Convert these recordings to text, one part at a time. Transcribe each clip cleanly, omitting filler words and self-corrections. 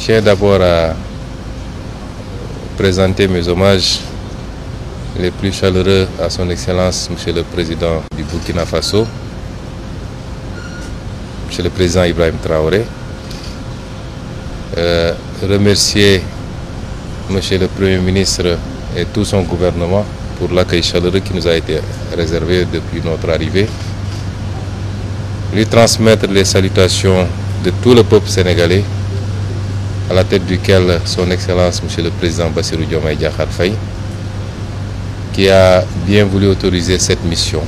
tiens d'abord à présenter mes hommages les plus chaleureux à son Excellence, Monsieur le Président du Burkina Faso, Monsieur le Président Ibrahim Traoré. Remercier Monsieur le Premier ministre et tout son gouvernement pour l'accueil chaleureux qui nous a été réservé depuis notre arrivée. Lui transmettre les salutations de tout le peuple sénégalais, à la tête duquel son Excellence Monsieur le Président Bassirou Diomaye Diakhar Faye, qui a bien voulu autoriser cette mission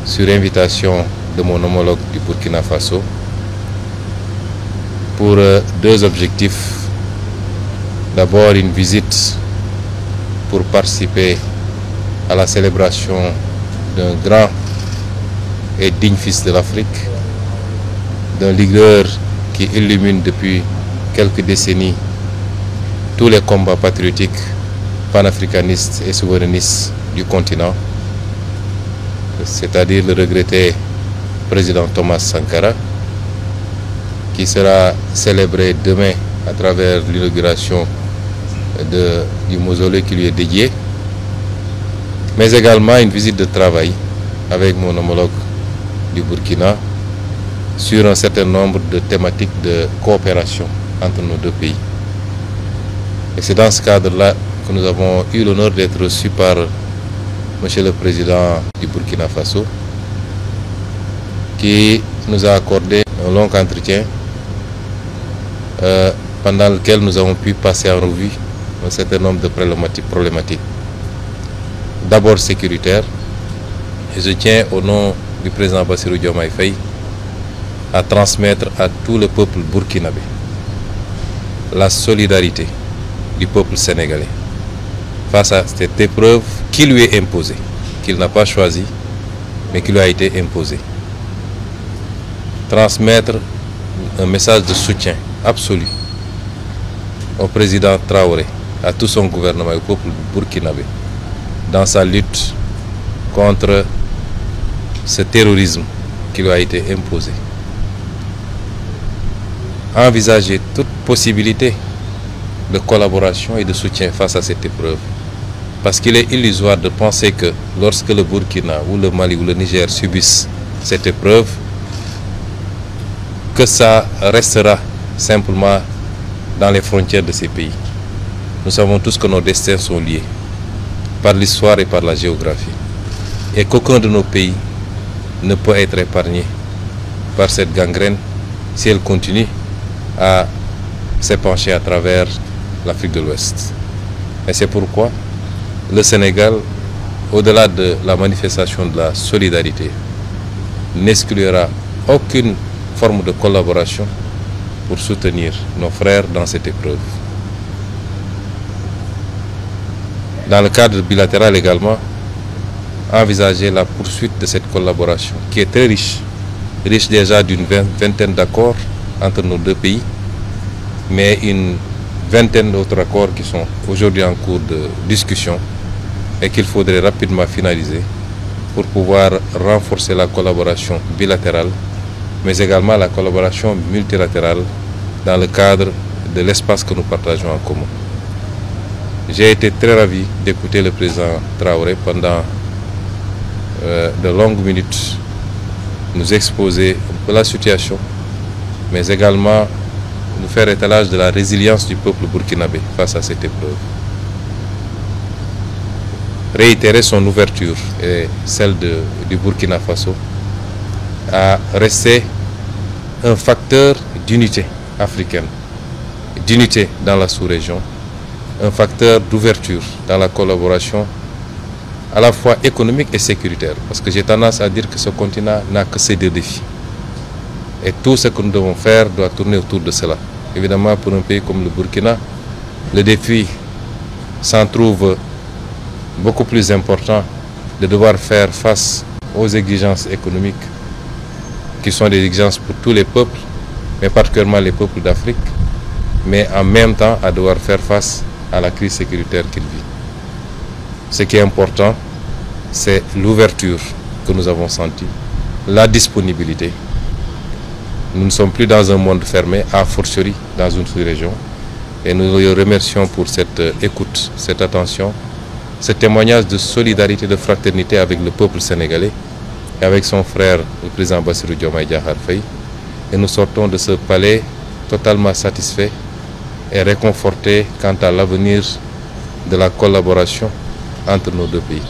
sur invitation de mon homologue du Burkina Faso pour deux objectifs. D'abord une visite pour participer à la célébration d'un grand et digne fils de l'Afrique, d'un leader qui illumine depuis quelques décennies tous les combats patriotiques, panafricanistes et souverainistes du continent, c'est-à-dire le regretté président Thomas Sankara, qui sera célébré demain à travers l'inauguration du mausolée qui lui est dédié, mais également une visite de travail avec mon homologue du Burkina sur un certain nombre de thématiques de coopération entre nos deux pays. Et c'est dans ce cadre-là que nous avons eu l'honneur d'être reçus par Monsieur le Président du Burkina Faso, qui nous a accordé un long entretien pendant lequel nous avons pu passer en revue un certain nombre de problématiques. D'abord sécuritaires, et je tiens au nom du président Bassirou Diomaye Faye à transmettre à tout le peuple burkinabé la solidarité du peuple sénégalais face à cette épreuve qui lui est imposée, qu'il n'a pas choisie, mais qui lui a été imposée. Transmettre un message de soutien absolu au président Traoré, à tout son gouvernement et au peuple burkinabé dans sa lutte contre ce terrorisme qui lui a été imposé. Envisager toute possibilité de collaboration et de soutien face à cette épreuve. Parce qu'il est illusoire de penser que lorsque le Burkina ou le Mali ou le Niger subissent cette épreuve, que ça restera simplement dans les frontières de ces pays. Nous savons tous que nos destins sont liés par l'histoire et par la géographie. Et qu'aucun de nos pays ne peut être épargné par cette gangrène si elle continue à s'épancher à travers l'Afrique de l'Ouest. Et c'est pourquoi le Sénégal, au-delà de la manifestation de la solidarité, n'exclura aucune forme de collaboration pour soutenir nos frères dans cette épreuve. Dans le cadre bilatéral également, envisager la poursuite de cette collaboration qui est très riche déjà d'une vingtaine d'accords entre nos deux pays, mais une vingtaine d'autres accords qui sont aujourd'hui en cours de discussion et qu'il faudrait rapidement finaliser pour pouvoir renforcer la collaboration bilatérale, mais également la collaboration multilatérale dans le cadre de l'espace que nous partageons en commun. J'ai été très ravi d'écouter le président Traoré pendant de longues minutes nous exposer un peu la situation, mais également nous faire étalage de la résilience du peuple burkinabé face à cette épreuve. Réitérer son ouverture et celle du Burkina Faso à rester un facteur d'unité africaine, d'unité dans la sous-région, un facteur d'ouverture dans la collaboration à la fois économique et sécuritaire, parce que j'ai tendance à dire que ce continent n'a que ces deux défis. Et tout ce que nous devons faire doit tourner autour de cela. Évidemment, pour un pays comme le Burkina, le défi s'en trouve beaucoup plus important de devoir faire face aux exigences économiques qui sont des exigences pour tous les peuples, mais particulièrement les peuples d'Afrique, mais en même temps à devoir faire face à la crise sécuritaire qu'il vit. Ce qui est important, c'est l'ouverture que nous avons sentie, la disponibilité Nous ne sommes plus dans un monde fermé, a fortiori dans une sous-région. Et nous le remercions pour cette écoute, cette attention, ce témoignage de solidarité, de fraternité avec le peuple sénégalais et avec son frère, le président Bassirou Diomaye Diakhar Faye. Et nous sortons de ce palais totalement satisfaits et réconfortés quant à l'avenir de la collaboration entre nos deux pays.